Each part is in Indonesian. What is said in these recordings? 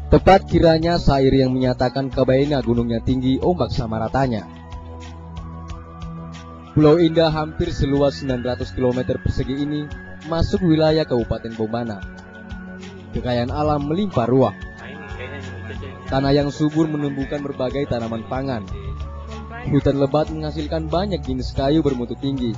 Tepat kiranya syair yang menyatakan Kabaena gunungnya tinggi, ombak sama ratanya. Pulau Indah hampir seluas 900 km persegi ini masuk wilayah Kabupaten Bombana. Kekayaan alam melimpah ruah. Tanah yang subur menumbuhkan berbagai tanaman pangan. Hutan lebat menghasilkan banyak jenis kayu bermutu tinggi.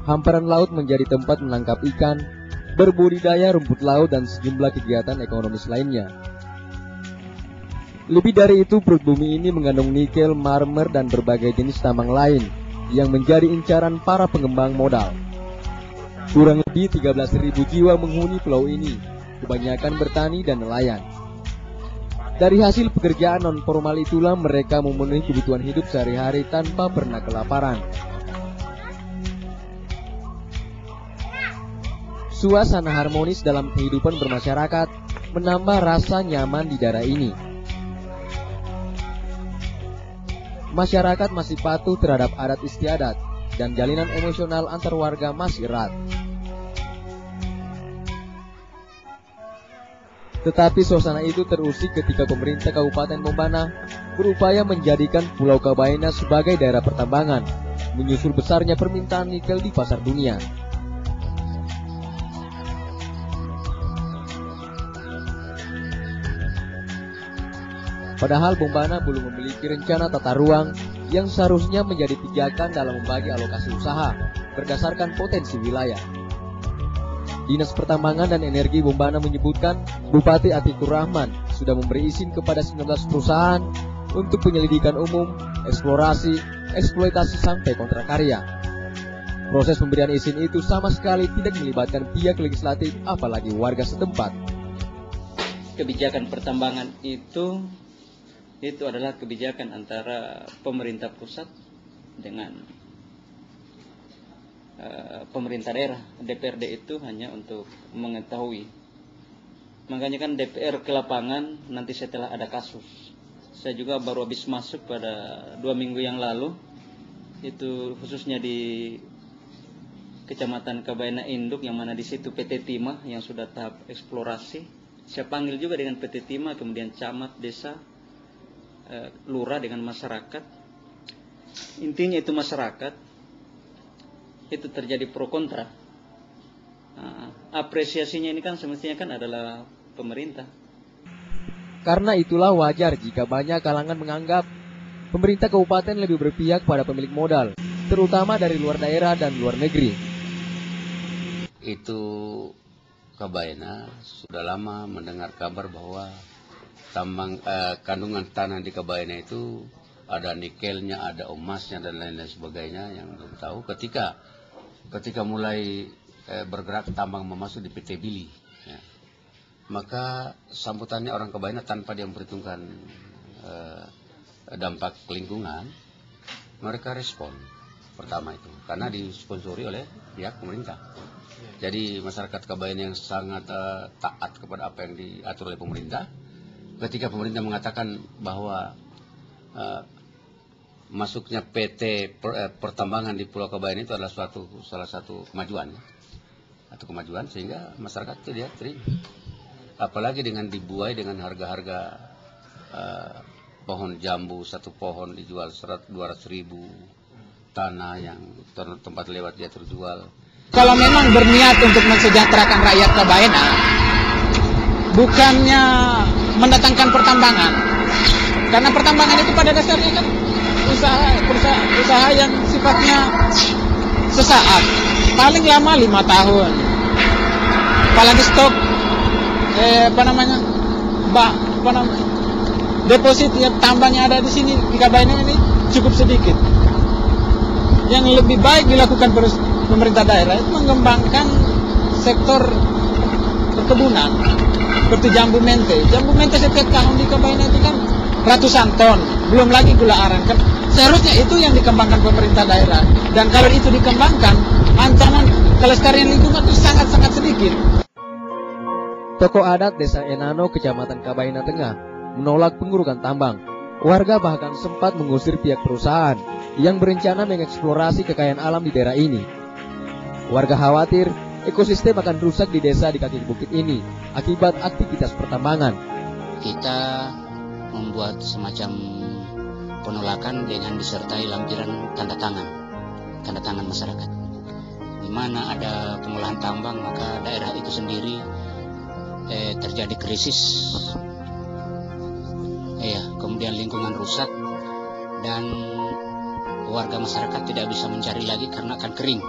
Hamparan laut menjadi tempat menangkap ikan, berbudidaya rumput laut dan sejumlah kegiatan ekonomis lainnya. Lebih dari itu, perut bumi ini mengandung nikel, marmer, dan berbagai jenis tambang lain yang menjadi incaran para pengembang modal. Kurang lebih 13.000 jiwa menghuni pulau ini, kebanyakan bertani dan nelayan. Dari hasil pekerjaan non-formal itulah mereka memenuhi kebutuhan hidup sehari-hari tanpa pernah kelaparan. Suasana harmonis dalam kehidupan bermasyarakat menambah rasa nyaman di daerah ini. Masyarakat masih patuh terhadap adat istiadat dan jalinan emosional antar warga masih erat. Tetapi suasana itu terusik ketika pemerintah Kabupaten Bombana berupaya menjadikan Pulau Kabaena sebagai daerah pertambangan, menyusul besarnya permintaan nikel di pasar dunia. Padahal Bombana belum memiliki rencana tata ruang yang seharusnya menjadi pijakan dalam membagi alokasi usaha berdasarkan potensi wilayah. Dinas Pertambangan dan Energi Bombana menyebutkan Bupati Atikur Rahman sudah memberi izin kepada 19 perusahaan untuk penyelidikan umum, eksplorasi, eksploitasi sampai kontrak karya. Proses pemberian izin itu sama sekali tidak melibatkan pihak legislatif apalagi warga setempat. Kebijakan pertambangan itu adalah kebijakan antara pemerintah pusat dengan pemerintah daerah. DPRD itu hanya untuk mengetahui. Makanya kan DPR ke lapangan nanti setelah ada kasus. Saya juga baru habis masuk pada 2 minggu yang lalu, itu khususnya di Kecamatan Kabaena Induk, yang mana di situ PT Timah yang sudah tahap eksplorasi. Saya panggil juga dengan PT Timah, kemudian camat, desa, lurah dengan masyarakat. Intinya itu masyarakat itu terjadi pro kontra. Apresiasinya ini kan semestinya kan adalah pemerintah. Karena itulah wajar jika banyak kalangan menganggap pemerintah kabupaten lebih berpihak pada pemilik modal, terutama dari luar daerah dan luar negeri. Itu Kabaena sudah lama mendengar kabar bahwa kandungan tanah di Kabaena itu ada nikelnya, ada emasnya dan lain-lain sebagainya yang belum tahu. Ketika mulai bergerak tambang memasuk di PT Bili, ya, maka sambutannya orang Kabaena tanpa dia memperhitungkan dampak lingkungan, mereka respon pertama itu karena disponsori oleh pihak pemerintah. Jadi masyarakat Kabaena yang sangat taat kepada apa yang diatur oleh pemerintah. Ketika pemerintah mengatakan bahwa masuknya PT pertambangan di Pulau Kabaena itu adalah salah satu kemajuan, atau kemajuan, sehingga masyarakat itu dia terima. Apalagi dengan dibuai dengan harga-harga pohon jambu, satu pohon dijual 200.000, tanah yang tempat lewat dia terjual. Kalau memang berniat untuk mensejahterakan rakyat Kabaena, bukannya mendatangkan pertambangan, karena pertambangan itu pada dasarnya kan usaha yang sifatnya sesaat, paling lama 5 tahun. Apalagi stok deposit ya, tambang yang ada di sini di Kabaena ini cukup sedikit. Yang lebih baik dilakukan pemerintah daerah itu mengembangkan sektor perkebunan seperti jambu mente. Jambu mente setiap tahun di Kabaena itu kan ratusan ton, belum lagi gula aren. Kan seharusnya itu yang dikembangkan pemerintah daerah. Dan kalau itu dikembangkan, ancaman kelestarian lingkungan itu sangat-sangat sedikit. Tokoh adat Desa Enano, Kecamatan Kabaina Tengah, menolak pengurukan tambang. Warga bahkan sempat mengusir pihak perusahaan yang berencana mengeksplorasi kekayaan alam di daerah ini. Warga khawatir ekosistem akan rusak di desa di kaki bukit ini akibat aktivitas pertambangan. Kita membuat semacam penolakan dengan disertai lampiran tanda tangan masyarakat. Di mana ada pengolahan tambang, maka daerah itu sendiri terjadi krisis. Kemudian lingkungan rusak dan warga masyarakat tidak bisa mencari lagi karena akan kering.